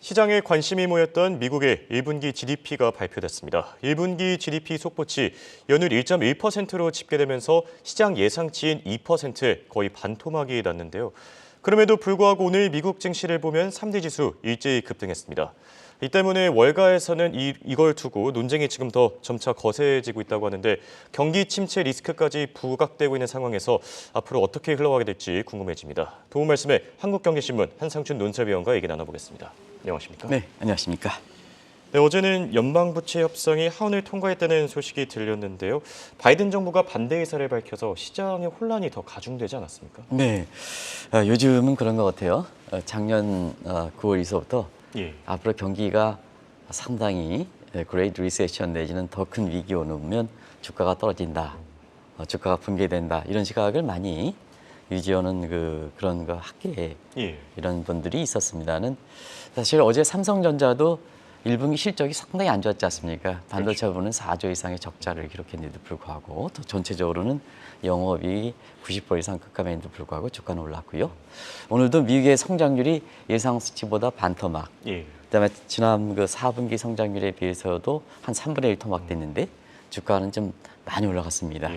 시장에 관심이 모였던 미국의 1분기 GDP가 발표됐습니다. 1분기 GDP 속보치 연율 1.1%로 집계되면서 시장 예상치인 2%에 거의 반토막이 났는데요. 그럼에도 불구하고 오늘 미국 증시를 보면 3대 지수 일제히 급등했습니다. 이 때문에 월가에서는 이걸 두고 논쟁이 지금 더 점차 거세지고 있다고 하는데 경기 침체 리스크까지 부각되고 있는 상황에서 앞으로 어떻게 흘러가게 될지 궁금해집니다. 도움 말씀에 한국경제신문 한상춘 논설위원과 얘기 나눠보겠습니다. 안녕하십니까? 네, 안녕하십니까? 네, 어제는 연방부채 협상이 하원을 통과했다는 소식이 들렸는데요. 바이든 정부가 반대 의사를 밝혀서 시장의 혼란이 더 가중되지 않았습니까? 네, 요즘은 그런 것 같아요. 작년 9월에서부터 앞으로 경기가 상당히 그레이트 리세션 내지는 더 큰 위기 오면 주가가 떨어진다, 주가가 붕괴된다 이런 시각을 많이 유지하는 그런 거 학계에 이런 분들이 있었습니다는 사실 어제 삼성전자도 1분기 실적이 상당히 안 좋았지 않습니까? 반도체 부분은 4조 이상의 적자를 기록했는데도 불구하고 또 전체적으로는 영업이 90% 이상 급감했는데도 불구하고 주가는 올랐고요. 오늘도 미국의 성장률이 예상 수치보다 반토막, 그다음에 지난 4분기 성장률에 비해서도 한 3분의 1 토막됐는데 주가는 좀 많이 올라갔습니다.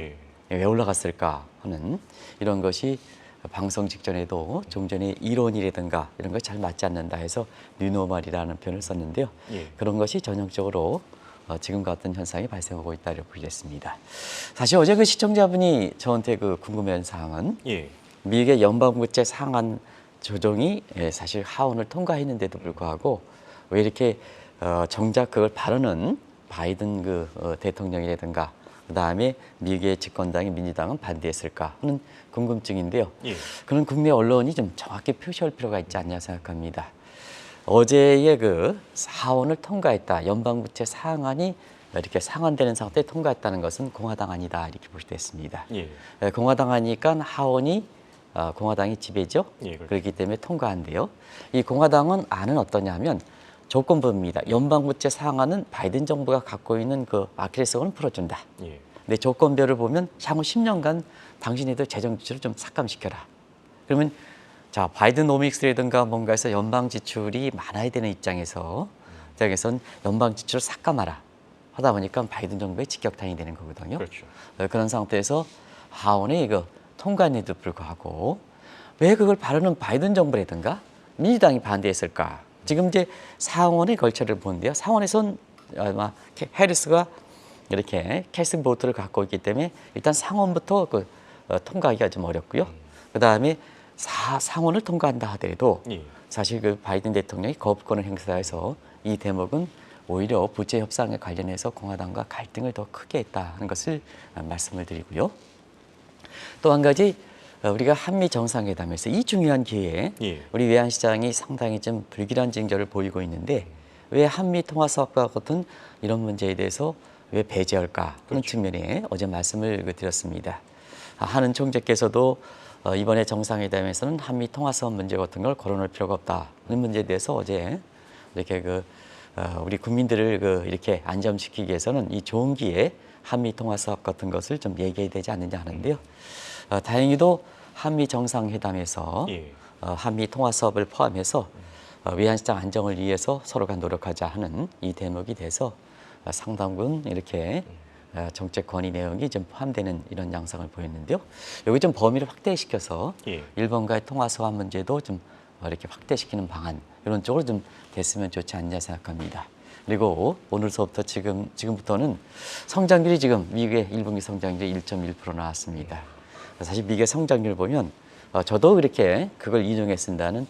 왜 올라갔을까 하는 이런 것이 방송 직전에도 좀 전에 이론이라든가 이런 거 잘 맞지 않는다 해서 뉴노멀이라는 표현을 썼는데요. 그런 것이 전형적으로 지금 같은 현상이 발생하고 있다고 보겠습니다. 사실 어제 그 시청자분이 저한테 궁금해한 사항은 미국의 연방부채 상한 조정이 사실 하원을 통과했는데도 불구하고 왜 이렇게 정작 그걸 바르는 바이든 대통령이라든가 그다음에 미국의 집권당인 민주당은 반대했을까 하는 궁금증인데요. 그런 국내 언론이 좀 정확히 표시할 필요가 있지 않냐 생각합니다. 어제의 하원을 통과했다. 연방부채 상한이 이렇게 상한되는 상태에 통과했다는 것은 공화당 안이다 이렇게 볼 수 있습니다. 공화당 하니까 하원이 공화당이 지배죠. 그렇기 때문에 통과한대요. 이 공화당은 안은 어떠냐 하면 조건부입니다. 연방부채 상한은 바이든 정부가 갖고 있는 아킬레스건을 풀어준다. 근데 조건별을 보면 향후 10년간 당신네들 재정 지출을 좀 삭감시켜라. 그러면 자 바이든 노믹스라든가 뭔가에서 연방 지출이 많아야 되는 입장에선 연방 지출을 삭감하라. 하다 보니까 바이든 정부의 직격탄이 되는 거거든요. 그렇죠. 그런 상태에서 하원에 통과했는데도 불구하고 왜 그걸 바르는 바이든 정부라든가 민주당이 반대했을까? 지금 이제 상원의 걸쳐를 보는데요. 상원에선 아마 해리스가 이렇게 캐스팅 보트를 갖고 있기 때문에 일단 상원부터 통과하기가 좀 어렵고요. 그 다음에 상원을 통과한다 하더라도 사실 바이든 대통령이 거부권을 행사해서 이 대목은 오히려 부채 협상에 관련해서 공화당과 갈등을 더 크게 했다는 것을 말씀을 드리고요. 또 한 가지 우리가 한미 정상회담에서 이 중요한 기회에 우리 외환시장이 상당히 좀 불길한 징조를 보이고 있는데 왜 한미 통화사업과 같은 이런 문제에 대해서 왜 배제할까 하는 측면에 어제 말씀을 드렸습니다. 하는 총재께서도 이번에 정상회담에서는 한미 통화사업 문제 같은 걸 거론할 필요가 없다 하는 문제에 대해서 어제 이렇게 우리 국민들을 이렇게 안정시키기 위해서는 이 좋은 기회에 한미 통화사업 같은 것을 좀 얘기해야 되지 않느냐 하는데요. 다행히도 한미 정상회담에서 한미 통화사업을 포함해서 외환시장 안정을 위해서 서로가 노력하자 하는 이 대목이 돼서 상당분 이렇게 정책 건의 내용이 좀 포함되는 이런 양상을 보였는데요. 여기 좀 범위를 확대시켜서 일본과의 통화사업 문제도 좀 이렇게 확대시키는 방안 이런 쪽으로 좀 됐으면 좋지 않냐 생각합니다. 그리고 오늘서부터 지금부터는 성장률이 지금 미국의 1분기 성장률이 1.1% 나왔습니다. 사실 미국의 성장률을 보면 저도 이렇게 그걸 인용했습니다는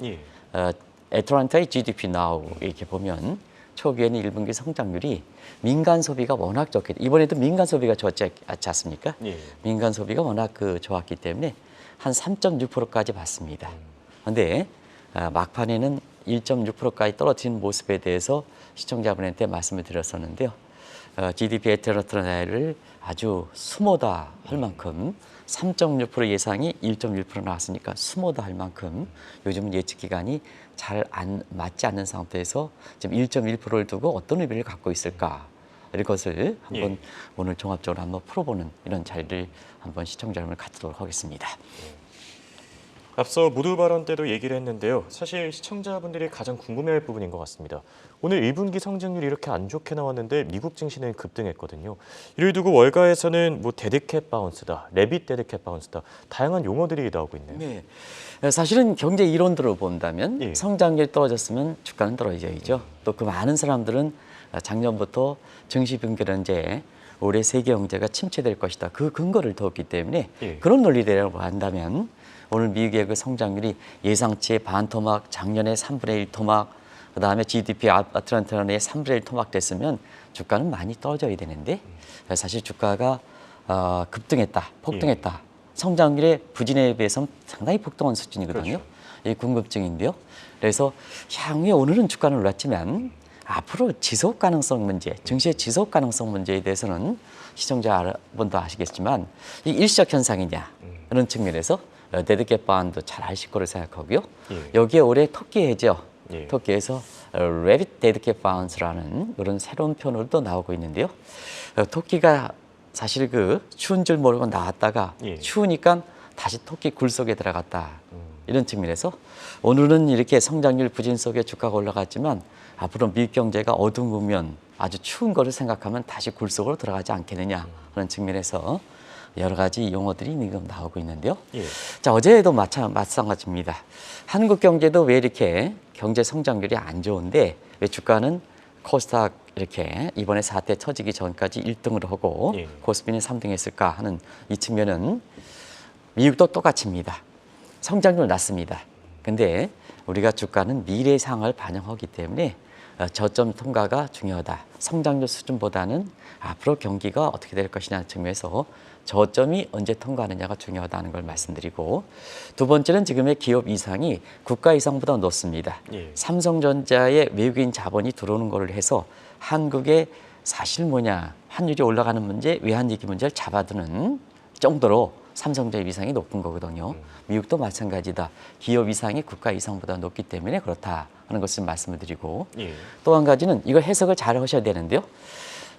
애틀란타의 GDP Now 이렇게 보면 초기에는 1분기 성장률이 민간 소비가 워낙 좋게 이번에도 민간 소비가 좋지 않습니까? 민간 소비가 워낙 좋았기 때문에 한 3.6%까지 봤습니다. 그런데 막판에는 1.6%까지 떨어진 모습에 대해서 시청자분한테 말씀을 드렸었는데요. GDP 애틀란타를 아주 수모다 할 만큼 3.6% 예상이 1.1% 나왔으니까 수모다 할 만큼 요즘은 예측 기간이 잘 안 맞지 않는 상태에서 지금 1.1%를 두고 어떤 의미를 갖고 있을까 이것을 한번 오늘 종합적으로 한번 풀어보는 이런 자리를 한번 시청자 여러분 갖도록 하겠습니다. 앞서 모두 발언 때도 얘기를 했는데요. 사실 시청자분들이 가장 궁금해할 부분인 것 같습니다. 오늘 1분기 성장률이 이렇게 안 좋게 나왔는데 미국 증시는 급등했거든요. 이를 두고 월가에서는 뭐 데드캣 바운스다, 레빗 데드캣 바운스다 다양한 용어들이 나오고 있네요. 네. 사실은 경제 이론들을 본다면 예. 성장률이 떨어졌으면 주가는 떨어져야죠. 또 그 많은 사람들은 작년부터 증시 붕괴론제 올해 세계 경제가 침체될 것이다. 그 근거를 뒀기 때문에 예. 그런 논리대로 한다면 오늘 미국의 그 성장률이 예상치의 반토막, 작년에 3분의 1 토막, 그다음에 GDP 아틀란타의 3분의 1 토막 됐으면 주가는 많이 떨어져야 되는데 사실 주가가 급등했다, 폭등했다. 성장률의 부진에 비해서는 상당히 폭등한 수준이거든요. 그렇죠. 이 궁금증인데요. 그래서 향후에 오늘은 주가는 올랐지만 앞으로 지속 가능성 문제, 증시의 지속 가능성 문제에 대해서는 시청자분도 아시겠지만 이 일시적 현상이냐 그런 측면에서 데드캣 바운드 잘 아실 거로 생각하고요. 예. 여기에 올해 터키해죠. 예. 터키에서 레빗 데드캣 바운스라는 그런 새로운 표현도 나오고 있는데요. 터키가 사실 그 추운 줄 모르고 나왔다가 예. 추우니까 다시 터키 굴 속에 들어갔다. 이런 측면에서 오늘은 이렇게 성장률 부진 속에 주가가 올라갔지만 앞으로 미국 경제가 어두우면 아주 추운 거를 생각하면 다시 굴 속으로 들어가지 않겠느냐 하는 측면에서 여러 가지 용어들이 지금 나오고 있는데요. 예. 자, 어제도 마찬가지입니다. 한국 경제도 왜 이렇게 경제 성장률이 안 좋은데 왜 주가는 코스닥 이렇게 이번에 사태 터지기 전까지 1등을 하고 예. 코스피는 3등 했을까 하는 이 측면은 미국도 똑같습니다. 성장률 낮습니다. 근데 우리가 주가는 미래의 상황을 반영하기 때문에 저점 통과가 중요하다. 성장률 수준보다는 앞으로 경기가 어떻게 될 것이냐 측면에서 저점이 언제 통과하느냐가 중요하다는 걸 말씀드리고 두 번째는 지금의 기업 이상이 국가 이상보다 높습니다. 예. 삼성전자의 외국인 자본이 들어오는 거를 해서 한국의 사실 뭐냐 환율이 올라가는 문제, 외환위기 문제를 잡아두는 정도로 삼성전자 위상이 높은 거거든요. 미국도 마찬가지다. 기업 위상이 국가 이상보다 높기 때문에 그렇다 하는 것을 말씀을 드리고 예. 또 한 가지는 이거 해석을 잘 하셔야 되는데요.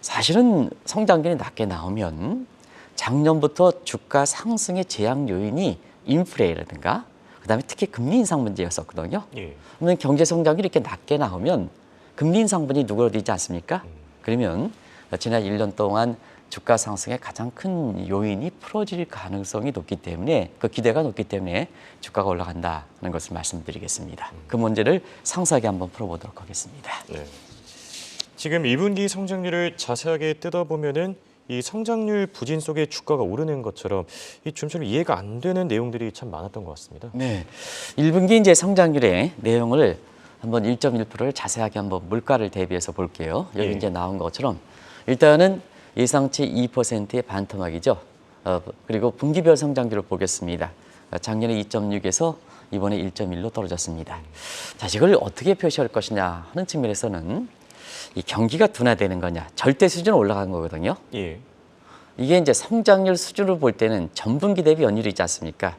사실은 성장률이 낮게 나오면 작년부터 주가 상승의 제약 요인이 인플레라든가 그다음에 특히 금리 인상 문제였었거든요. 예. 그러면 경제 성장률이 이렇게 낮게 나오면 금리 인상분이 누그러지지 않습니까? 그러면 지난 1년 동안 주가 상승의 가장 큰 요인이 풀어질 가능성이 높기 때문에 그 기대가 높기 때문에 주가가 올라간다는 것을 말씀드리겠습니다. 그 문제를 상세하게 한번 풀어보도록 하겠습니다. 네. 지금 1분기 성장률을 자세하게 뜯어보면은 이 성장률 부진 속에 주가가 오르는 것처럼 이 좀처럼 이해가 안 되는 내용들이 참 많았던 것 같습니다. 네, 1분기 이제 성장률의 내용을 한번 1.1%를 자세하게 한번 물가를 대비해서 볼게요. 여기 예. 이제 나온 것처럼 일단은 예상치 2%의 반토막이죠. 그리고 분기별 성장률을 보겠습니다. 작년에 2.6에서 이번에 1.1로 떨어졌습니다. 자, 이걸 어떻게 표시할 것이냐 하는 측면에서는 이 경기가 둔화되는 거냐, 절대 수준으로 올라간 거거든요. 예. 이게 이제 성장률 수준으로 볼 때는 전분기 대비 연율이 있지 않습니까?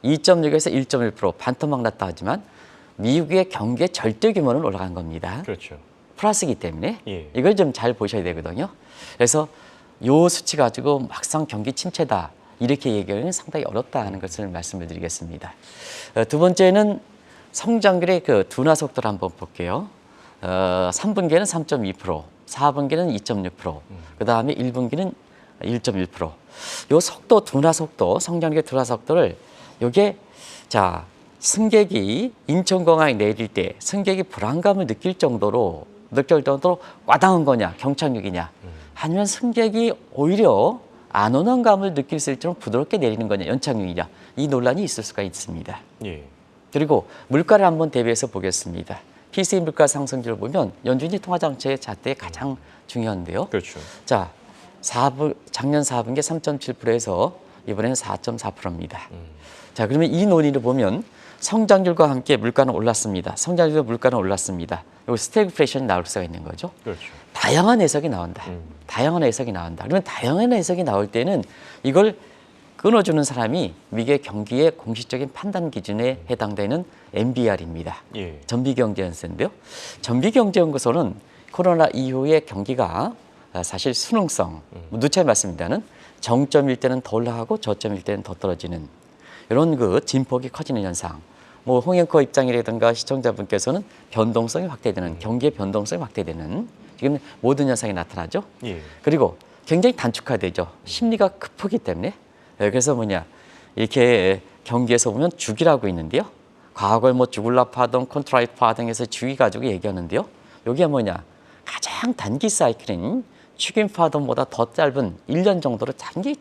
2.6에서 1.1% 반토막 났다 하지만 미국의 경기의 절대 규모는 올라간 겁니다. 그렇죠. 플러스이기 때문에 예. 이걸 좀 잘 보셔야 되거든요. 그래서 요 수치 가지고 막상 경기 침체다 이렇게 얘기하기는 상당히 어렵다 하는 것을 말씀을 드리겠습니다. 두 번째는 성장률의 그 둔화 속도를 한번 볼게요. 3분기에는 3.2%, 4분기는 2.6%, 그 다음에 1분기는 1.1%. 요 속도, 둔화 속도, 성장률의 둔화 속도를 요게 자 승객이 인천공항에 내릴 때 승객이 불안감을 느낄 정도로 와닿은 거냐, 경착륙이냐, 아니면 승객이 오히려 안 오는 감을 느낄 수 있도록 부드럽게 내리는 거냐, 연착륙이냐, 이 논란이 있을 수가 있습니다. 예. 그리고 물가를 한번 대비해서 보겠습니다. PCE 물가 상승률을 보면 연준이 통화정책의 잣대에 가장 중요한데요. 그렇죠. 자, 작년 4분기 3.7%에서 이번에는 4.4%입니다. 자, 그러면 이 논의를 보면 성장률과 함께 물가는 올랐습니다. 성장률과 물가는 올랐습니다. 여기 스태그플레이션이 나올 수가 있는 거죠. 그렇죠. 다양한 해석이 나온다. 다양한 해석이 나온다. 그러면 다양한 해석이 나올 때는 이걸 끊어주는 사람이 미국의 경기의 공식적인 판단 기준에 해당되는 MBR입니다. 예. 전비경제연구소인데요. 전비경제연구소는 코로나 이후의 경기가 사실 수능성, 누차례 말씀드리면 정점일 때는 더 올라가고 저점일 때는 더 떨어지는 이런 그 진폭이 커지는 현상. 뭐 홍영커 입장이라든가 시청자분께서는 변동성이 확대되는 경기의 변동성이 확대되는 지금 모든 현상이 나타나죠. 예. 그리고 굉장히 단축화되죠. 심리가 급하기 때문에. 그래서 뭐냐 이렇게 경기에서 보면 주기라고 있는데요. 과거에 뭐 주글라파 등 콘트라이파 등에서 주기 가지고 얘기하는데요. 여기가 뭐냐 가장 단기 사이클인 축인파동보다 더 짧은 1년 정도로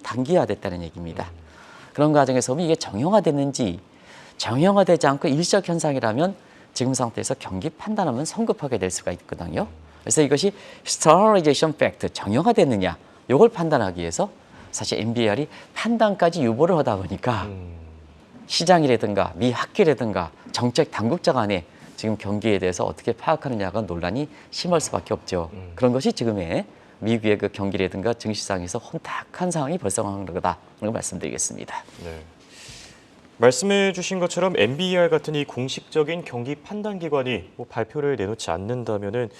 단기화됐다는 얘기입니다. 그런 과정에서 보면 이게 정형화됐는지 정형화되지 않고 일시적 현상이라면 지금 상태에서 경기 판단하면 성급하게 될 수가 있거든요. 그래서 이것이 스테라라이제이션 팩트, 정형화됐느냐 이걸 판단하기 위해서 사실 MBR이 판단까지 유보를 하다 보니까 시장이라든가 미 학계라든가 정책 당국자 간에 지금 경기에 대해서 어떻게 파악하느냐가 논란이 심할 수밖에 없죠. 그런 것이 지금의 미국의 그 경기라든가 증시상에서 혼탁한 상황이 발생하는 거다. 라고 말씀드리겠습니다. 네. 말씀해 주신 것처럼 NBER 같은 이 공식적인 경기 판단 기관이 뭐 발표를 내놓지 않는다면은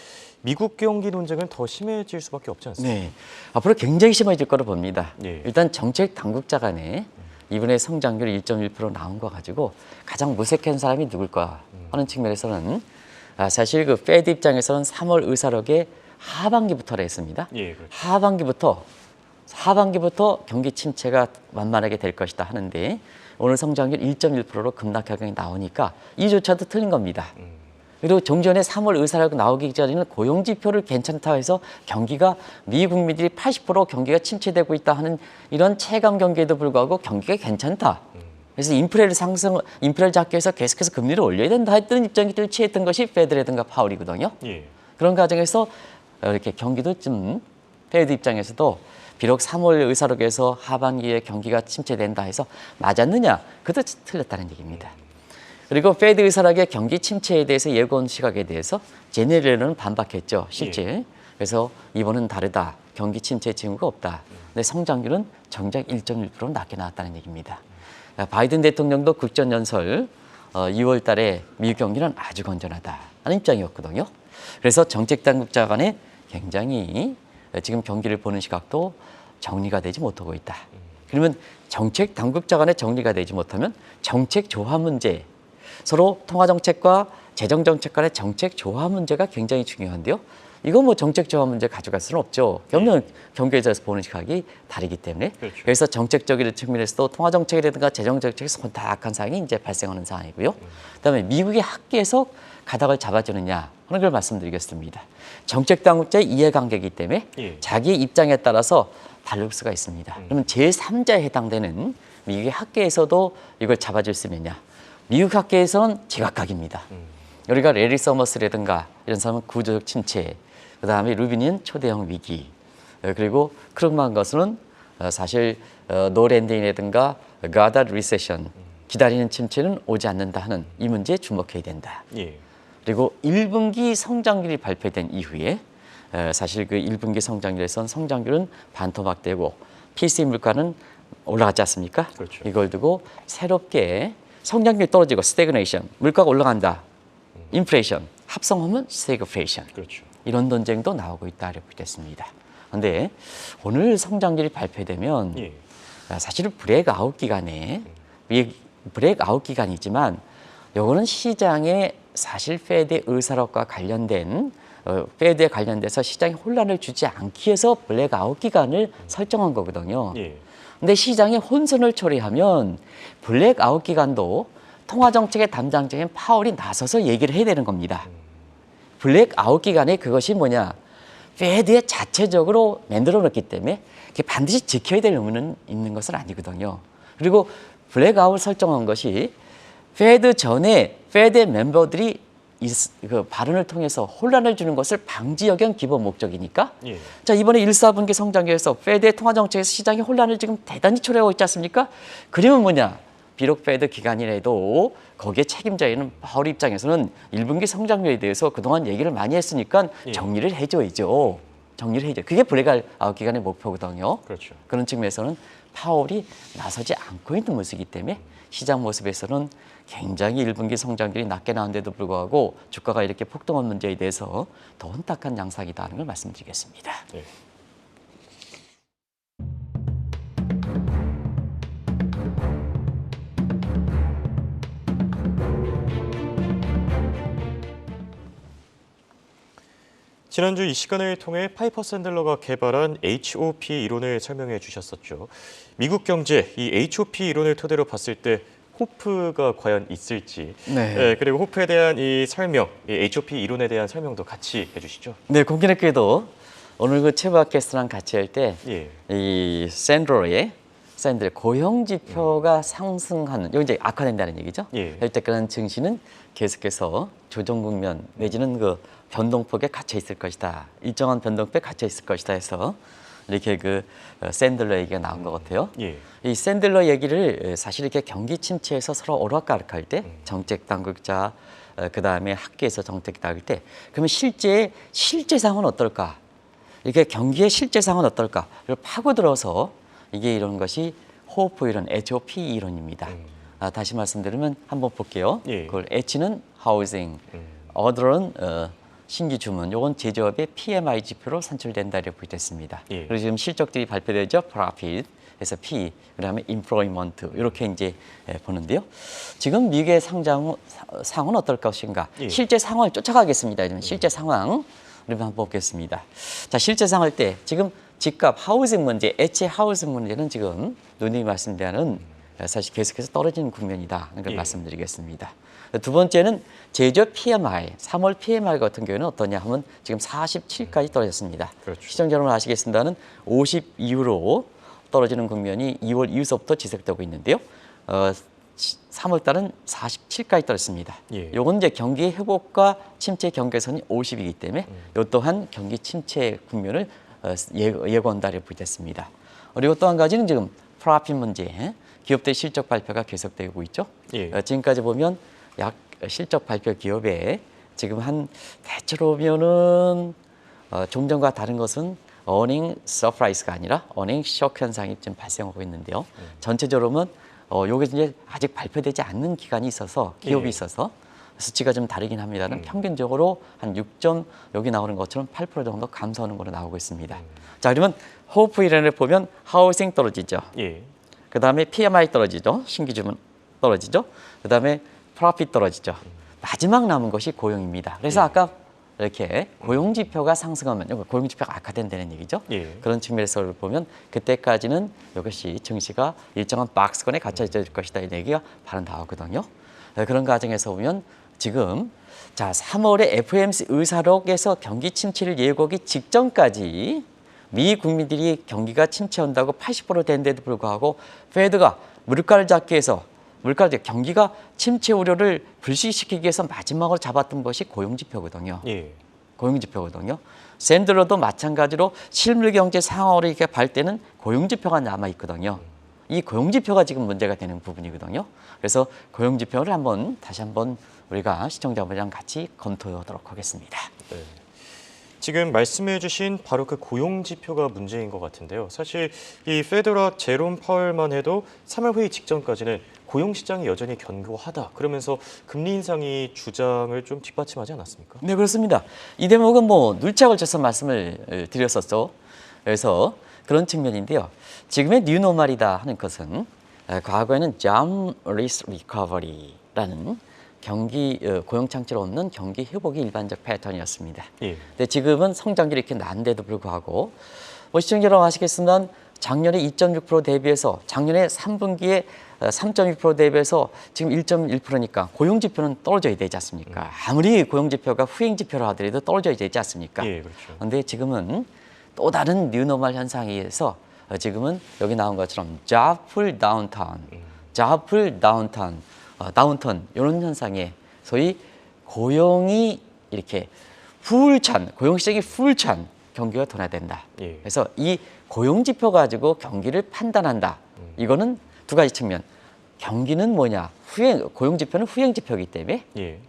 미국 경기 논쟁은 더 심해질 수밖에 없지 않습니까? 네, 앞으로 굉장히 심해질 거로 봅니다. 예. 일단 정책 당국자 간에 이번에 성장률 1.1% 나온 거 가지고 가장 무색한 사람이 누굴까 하는 측면에서는 사실 그 페드 입장에서는 3월 의사록에 하반기부터라 했습니다. 예, 그렇죠. 하반기부터 경기 침체가 만만하게 될 것이다 하는데 오늘 성장률 1.1%로 급락 경향이 나오니까 이조차도 틀린 겁니다. 그리고 종전에 3월 의사록 나오기 전에는 고용지표를 괜찮다 해서 경기가 미 국민들이 80% 경기가 침체되고 있다 하는 이런 체감 경기에도 불구하고 경기가 괜찮다. 그래서 인플레를 잡기 위해서 계속해서 금리를 올려야 된다 했던 입장을 취했던 것이 페드라든가 파월이거든요. 예. 그런 과정에서 이렇게 경기도 좀 페드 입장에서도 비록 3월 의사록에서 하반기에 경기가 침체된다 해서 맞았느냐? 그것도 틀렸다는 얘기입니다. 그리고 페드 의사록의 경기 침체에 대해서 예고한 시각에 대해서 제네럴은 반박했죠. 실제. 그래서 이번은 다르다. 경기 침체 징후가 없다. 근데 성장률은 정작 1.1% 낮게 나왔다는 얘기입니다. 바이든 대통령도 국정연설 2월 달에 미국 경기는 아주 건전하다 하는 입장이었거든요. 그래서 정책 당국자 간에 굉장히 지금 경기를 보는 시각도 정리가 되지 못하고 있다. 그러면 정책 당국자 간에 정리가 되지 못하면 정책 조화 문제, 서로 통화정책과 재정정책 간의 정책 조화 문제가 굉장히 중요한데요. 이거 뭐 정책 조화 문제 가져갈 수는 없죠. 경제에서 보는 시각이 다르기 때문에. 그렇죠. 그래서 정책적인 측면에서도 통화정책이라든가 재정정책에서 혼탁한 상황이 이제 발생하는 상황이고요. 그다음에 미국의 학계에서 가닥을 잡아주느냐 하는 걸 말씀드리겠습니다. 정책 당국자의 이해관계이기 때문에 예. 자기의 입장에 따라서 다를 수가 있습니다. 그러면 제3자에 해당되는 미국의 학계에서도 이걸 잡아줄 수 있느냐. 미국 학계에서는 제각각입니다. 우리가 레리 서머스라든가 이런 사람은 구조적 침체, 그다음에 루비닌 초대형 위기, 그리고 크루그만 것은 사실 노랜딩이라든가 가다드 리세션, 기다리는 침체는 오지 않는다 하는 이 문제에 주목해야 된다. 예. 그리고 1분기 성장률이 발표된 이후에 사실 그 1분기 성장률에선 성장률은 반토막되고 PC 물가는 올라갔지 않습니까? 그렇죠. 이걸 두고 새롭게 성장률이 떨어지고 스태그네이션, 물가가 올라간다. 인플레이션, 합성하면 스태그플레이션. 그렇죠. 이런 논쟁도 나오고 있다고 보겠습니다. 그런데 오늘 성장률이 발표되면 예. 사실은 브레이크아웃 기간에 브레이크아웃 기간이지만 요거는 시장에 사실 페드의 의사록과 관련된 페드에 관련돼서 시장에 혼란을 주지 않기 위해서 블랙아웃 기간을 설정한 거거든요. 예. 근데 시장에 혼선을 초래하면 블랙아웃 기간도 통화정책의 담당자인 파월이 나서서 얘기를 해야 되는 겁니다. 블랙아웃 기간에 그것이 뭐냐? 페드에 자체적으로 만들어 놓기 때문에 그게 반드시 지켜야 될 의무는 있는 것은 아니거든요. 그리고 블랙아웃 설정한 것이 페드 전에 페드의 멤버들이 그 발언을 통해서 혼란을 주는 것을 방지하기 위한 기본 목적이니까 예. 자 이번에 1, 4분기 성장률에서 페드의 통화정책에서 시장의 혼란을 지금 대단히 초래하고 있지 않습니까? 그러면 뭐냐? 비록 페드 기간이라도 거기에 책임자인 파월 입장에서는 1분기 성장률에 대해서 그동안 얘기를 많이 했으니까 예. 정리를 해줘야죠. 정리를 해줘. 그게 블랙아웃 기간의 목표거든요. 그렇죠. 그런 측면에서는 파월이 나서지 않고 있는 모습이기 때문에 시장 모습에서는 굉장히 1분기 성장률이 낮게 나온데도 불구하고 주가가 이렇게 폭등한 문제에 대해서 더 혼탁한 양상이다 하는 걸 말씀드리겠습니다. 예. 지난주 이 시간을 통해 파이퍼 샌들러가 개발한 HOP 이론을 설명해 주셨었죠. 미국 경제, 이 HOP 이론을 토대로 봤을 때 호프가 과연 있을지, 네. 그리고 호프에 대한 이 설명, 이 HOP 이론에 대한 설명도 같이 해주시죠. 네, 공교롭게도 오늘 그 최부학 게스트랑 같이 할 때 예, 이 샌들의 고용 지표가 상승하는, 여기 이제 악화된다는 얘기죠. 예. 할 때 그런 증시는 계속해서 조정 국면 내지는 그 변동폭에 갇혀 있을 것이다. 일정한 변동폭에 갇혀 있을 것이다 해서 이렇게 그 샌들러 얘기가 나온 것 같아요. 예, 이 샌들러 얘기를 사실 이렇게 경기 침체에서 서로 오락가락할 때 정책 당국자 그 다음에 학계에서 정책 당할 때 그러면 실제 상황은 어떨까? 이게 경기의 실제 상황은 어떨까? 를 파고 들어서 이게 이런 것이 호프 이론, HOP 이론입니다. 다시 말씀드리면 한번 볼게요. 예. 그걸 H는 housing, other은 신규 주문, 요건 제조업의 PMI 지표로 산출된다 이렇게 보겠습니다. 예. 그리고 지금 실적들이 발표되죠. profit, 그래서 P, 그다음에 employment 이렇게 이제 보는데요. 지금 미국의 상황은 어떨 것인가? 예. 실제 상황을 쫓아가겠습니다. 이러면 실제 상황 우리 한번 보겠습니다. 자, 실제 상황 때 지금 집값, 하우징 문제, H 하우징 문제는 지금 누님이 말씀대로는 사실 계속해서 떨어지는 국면이다. 이걸 예. 말씀드리겠습니다. 두 번째는 제조업 PMI, 3월 PMI 같은 경우에는 어떠냐 하면 지금 47까지 떨어졌습니다. 그렇죠. 시청자 여러분 아시겠습니다는 50 이후로 떨어지는 국면이 2월 이후서부터 지속되고 있는데요. 3월 달은 47까지 떨어졌습니다. 예. 요건 이제 경기 회복과 침체 경계선이 50이기 때문에 요 또한 경기 침체 국면을 예고한다고 보겠습니다. 그리고 또 한 가지는 지금 프라핏 문제, 기업들 실적 발표가 계속되고 있죠. 예. 지금까지 보면 약 실적 발표 기업에 지금 한 대체로 보면은 좀 전과 다른 것은 어닝 서프라이즈가 아니라 어닝 쇼크 현상이 좀 발생하고 있는데요. 전체적으로 보면 요게 이제 아직 발표되지 않는 기간이 있어서 기업이 예. 있어서 수치가 좀 다르긴 합니다만 평균적으로 한 6점 여기 나오는 것처럼 8% 정도 감소하는 걸로 나오고 있습니다. 자, 그러면 호프 이론을 보면 하우싱 떨어지죠. 예, 그 다음에 PMI 떨어지죠. 신규 주문 떨어지죠. 그 다음에 프로핏 떨어지죠. 마지막 남은 것이 고용입니다. 그래서 예. 아까 이렇게 고용 지표가 상승하면 고용 지표가 악화된다는 얘기죠. 예. 그런 측면에서 보면 그때까지는 이것이 증시가 일정한 박스권에 갇혀 있을 것이다 이 얘기가 바로 나오거든요. 그런 과정에서 보면 지금 자 3월에 FOMC 의사록에서 경기 침체를 예고하기 직전까지 미 국민들이 경기가 침체한다고 80% 된데도 불구하고 페드가 물가를 잡기 위해서 경기가 침체 우려를 불식시키기 위해서 마지막으로 잡았던 것이 고용지표거든요. 예, 고용지표거든요. 샌들러도 마찬가지로 실물 경제 상황으로 이렇게 볼 때는 고용지표가 남아 있거든요. 이 고용지표가 지금 문제가 되는 부분이거든요. 그래서 고용지표를 다시 한번 우리가 시청자분들이랑 같이 검토하도록 하겠습니다. 네. 지금 말씀해 주신 바로 그 고용 지표가 문제인 것 같은데요. 사실 이 페더러 제롬 파월만 해도 3월 회의 직전까지는 고용 시장이 여전히 견고하다. 그러면서 금리 인상이 주장을 좀 뒷받침하지 않았습니까? 네, 그렇습니다. 이 대목은 눌차 걸쳐서 말씀을 드렸었죠. 그래서 그런 측면인데요. 지금의 뉴노멀이다 하는 것은 과거에는 job risk recovery라는 고용 창출을 얻는 경기 회복이 일반적 패턴이었습니다. 예. 근데 지금은 성장률이 이렇게 난데도 불구하고 시청자 여러분 아시겠지만 작년에 2.6% 대비해서 작년에 3분기에 3.2% 대비해서 지금 1.1%니까 고용 지표는 떨어져야 되지 않습니까? 아무리 고용 지표가 후행 지표로 하더라도 떨어져야 되지 않습니까? 예, 그렇죠. 그런데 지금은 또 다른 뉴노멀 현상에 의해서 지금은 여기 나온 것처럼 jobful downturn, jobful downturn, 다운턴 이런 현상에 소위 고용이 이렇게 고용 시장이 풀찬 경기가 둔화된다. 예. 그래서 이 고용 지표 가지고 경기를 판단한다. 이거는 두 가지 측면. 경기는 뭐냐? 고용 지표는 후행 지표이기 때문에 예.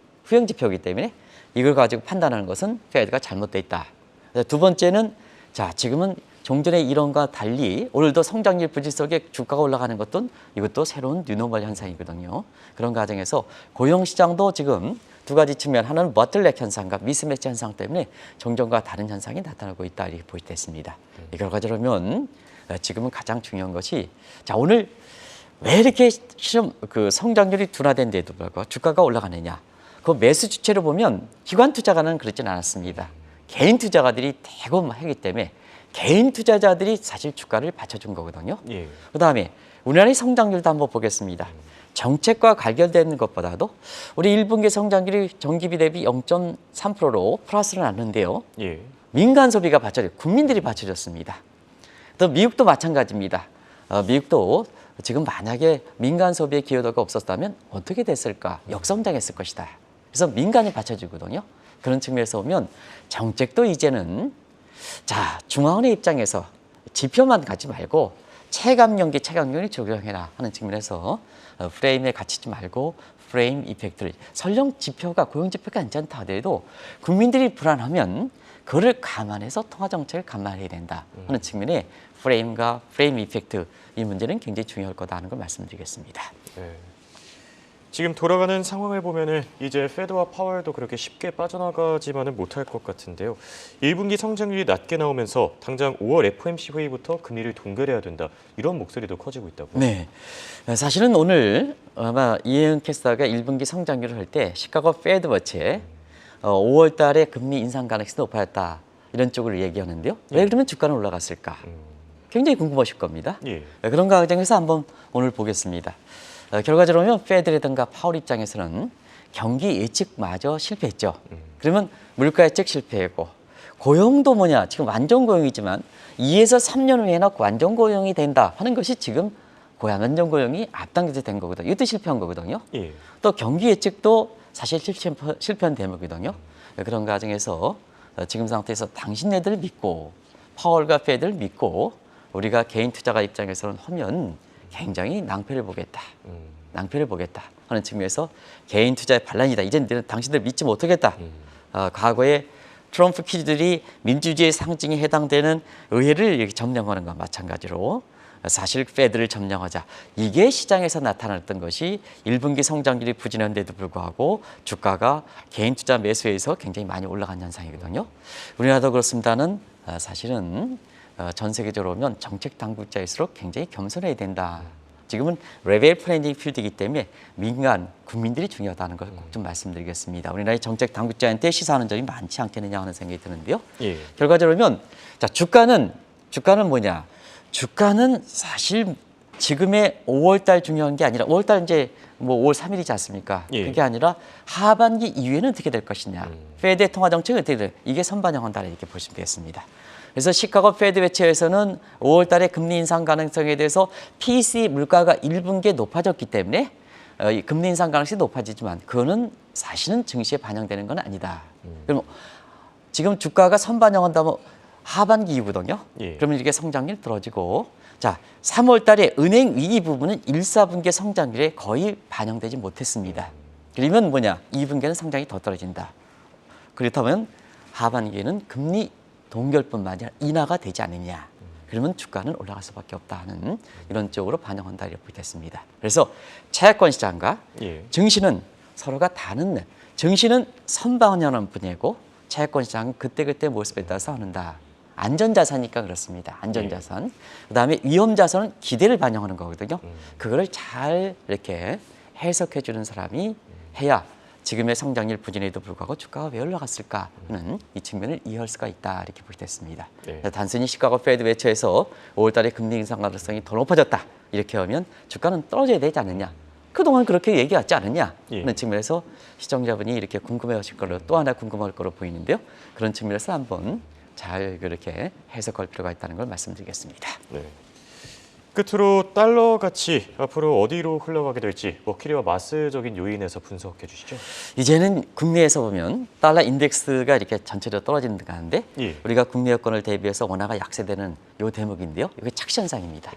이걸 가지고 판단하는 것은 페드가 잘못돼 있다. 두 번째는 자 지금은 종전의 이론과 달리 오늘도 성장률 부진 속에 주가가 올라가는 것도 이것도 새로운 뉴노멀 현상이거든요. 그런 과정에서 고용시장도 지금 두 가지 측면, 하나는 버틀렉 현상과 미스매치 현상 때문에 종전과 다른 현상이 나타나고 있다 이렇게 보이겠습니다. 이 결과적으로 지금은 가장 중요한 것이 자 오늘 왜 이렇게 성장률이 둔화된데도 불구하고 주가가 올라가느냐? 그 매수 주체로 보면 기관 투자가는 그렇진 않았습니다. 개인 투자가들이 대거 하기 때문에 개인 투자자들이 사실 주가를 받쳐준 거거든요. 예. 그다음에 우리나라의 성장률도 한번 보겠습니다. 정책과 관련되는 것보다도 우리 1분기 성장률이 전기비 대비 0.3%로 플러스를 났는데요. 예. 민간 소비가 받쳐져, 국민들이 받쳐줬습니다. 또 미국도 마찬가지입니다. 미국도 지금 만약에 민간 소비의 기여도가 없었다면 어떻게 됐을까? 역성장했을 것이다. 그래서 민간이 받쳐주거든요. 그런 측면에서 보면 정책도 이제는 자 중앙은행 입장에서 지표만 가지 말고 체감연계 적용해라 하는 측면에서 프레임에 갇히지 말고 프레임 이펙트를 설령 지표가 고용지표가 괜찮다 하더라도 국민들이 불안하면 그를 감안해서 통화정책을 감안해야 된다 하는 측면에 프레임과 프레임 이펙트 이 문제는 굉장히 중요할 거다 하는 걸 말씀드리겠습니다. 네. 지금 돌아가는 상황을 보면은 이제 페드와 파월도 그렇게 쉽게 빠져나가지만은 못할 것 같은데요. 1분기 성장률이 낮게 나오면서 당장 5월 FOMC 회의부터 금리를 동결해야 된다. 이런 목소리도 커지고 있다고요. 네. 사실은 오늘 아마 이혜은 캐스터가 1분기 성장률을 할 때 시카고 페드 워치에 5월 달에 금리 인상 가능성이 높아졌다. 이런 쪽으로 얘기하는데요. 왜 그러면 주가는 올라갔을까? 굉장히 궁금하실 겁니다. 예. 그런 과정에서 한번 오늘 보겠습니다. 결과적으로 보면 페드라든가 파월 입장에서는 경기 예측마저 실패했죠. 그러면 물가 예측 실패했고 고용도 뭐냐? 지금 완전 고용이지만 2에서 3년 후에나 완전 고용이 된다 하는 것이 지금 완전 고용이 앞당겨서 된 거거든요. 이것도 실패한 거거든요. 예. 또 경기 예측도 사실 실패한 대목이거든요. 그런 과정에서 지금 상태에서 당신네들 믿고 파월과 페드를 믿고 우리가 개인 투자가 입장에서는 하면 굉장히 낭패를 보겠다. 낭패를 보겠다 하는 측면에서 개인 투자의 반란이다. 이제는 당신들 믿지 못하겠다. 과거에 트럼프 키즈들이 민주주의의 상징에 해당되는 의회를 이렇게 점령하는 것과 마찬가지로 사실 페드를 점령하자. 이게 시장에서 나타났던 것이 1분기 성장률이 부진한데도 불구하고 주가가 개인 투자 매수에서 굉장히 많이 올라간 현상이거든요. 우리나라도 그렇습니다는 사실은 전 세계적으로 보면 정책 당국자일수록 굉장히 겸손해야 된다. 지금은 레벨 플레이잉 필드이기 때문에 민간 국민들이 중요하다는 걸 꼭 좀 말씀드리겠습니다. 우리나라의 정책 당국자한테 시사하는 점이 많지 않겠느냐 하는 생각이 드는데요. 예. 결과적으로 보면 자 주가는 뭐냐? 주가는 사실 지금의 5월달 중요한 게 아니라 5월달 이제 뭐 5월 3일이지 않습니까? 예. 그게 아니라 하반기 이후에는 어떻게 될 것이냐? 페드의 통화 정책이 어떻게 될? 이게 선반영한다 이렇게 보시면 되겠습니다. 그래서 시카고 페드 매체에서는 5월 달에 금리 인상 가능성에 대해서 PCE 물가가 1분기에 높아졌기 때문에 이 금리 인상 가능성이 높아지지만 그거는 사실은 증시에 반영되는 건 아니다. 그럼 지금 주가가 선반영한다면 하반기 이후거든요. 예. 그러면 이게 성장률이 떨어지고 자 3월 달에 은행 위기 부분은 1, 4분기 성장률에 거의 반영되지 못했습니다. 그러면 뭐냐? 2분기에는 성장이 더 떨어진다. 그렇다면 하반기에는 금리 동결뿐만 아니라 인하가 되지 않느냐. 그러면 주가는 올라갈 수밖에 없다 하는 이런 쪽으로 반영한다 이렇게 됐습니다. 그래서 채권 시장과 예. 증시는 서로가 다른 증시는 선방하는 분야고 채권 시장은 그때그때 모습에 따라서 하는다. 안전자산이니까 그렇습니다. 안전자산. 그다음에 위험자산은 기대를 반영하는 거거든요. 그거를 잘 이렇게 해석해 주는 사람이 해야 지금의 성장률 부진에도 불구하고 주가가 왜 올라갔을까 하는 이 측면을 이해할 수가 있다 이렇게 볼 때 있습니다. 네. 단순히 시카고 페드 매체에서 5월 달에 금리 인상 가능성이 더 높아졌다 이렇게 하면 주가는 떨어져야 되지 않느냐. 그동안 그렇게 얘기하지 않느냐 하는 예. 측면에서 시청자분이 이렇게 궁금해하실 거로 또 하나 궁금할 거로 보이는데요. 그런 측면에서 한번 잘 그렇게 해석할 필요가 있다는 걸 말씀드리겠습니다. 네. 끝으로 달러 가치 앞으로 어디로 흘러가게 될지 머큐리와 마스적인 요인에서 분석해 주시죠. 이제는 국내에서 보면 달러 인덱스가 이렇게 전체적으로 떨어지는 데 가는데 예. 우리가 국내 여건을 대비해서 원화가 약세되는 요 대목인데요. 이게 착시 현상입니다.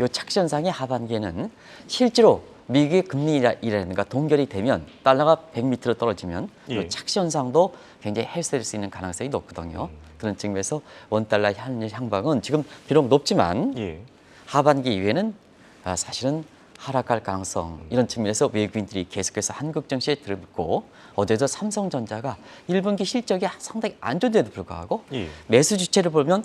요 착시 현상이 하반기에는 실제로 미국의 금리라는 가 동결이 되면 달러가 100 밑으로 떨어지면 예. 요 착시 현상도 굉장히 해소될 수 있는 가능성이 높거든요. 그런 측면에서 원달러 환율 향방은 지금 비록 높지만 예. 하반기 이후에는 사실은 하락할 가능성 이런 측면에서 외국인들이 계속해서 한국 증시에 들어붙고 어제도 삼성전자가 1분기 실적이 상당히 안 좋은데도 불구하고 예. 매수 주체를 보면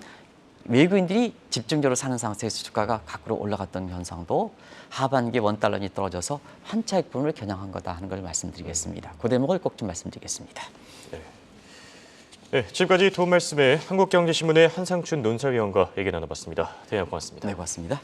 외국인들이 집중적으로 사는 상태에서 주가가 밖으로 올라갔던 현상도 하반기 원달러이 떨어져서 환차익 부분을 겨냥한 거다 하는 걸 말씀드리겠습니다. 그 대목을 꼭 좀 말씀드리겠습니다. 네, 지금까지 도움 말씀에 한국경제신문의 한상춘 논설위원과 얘기 나눠봤습니다. 대단히 고맙습니다. 네, 고맙습니다.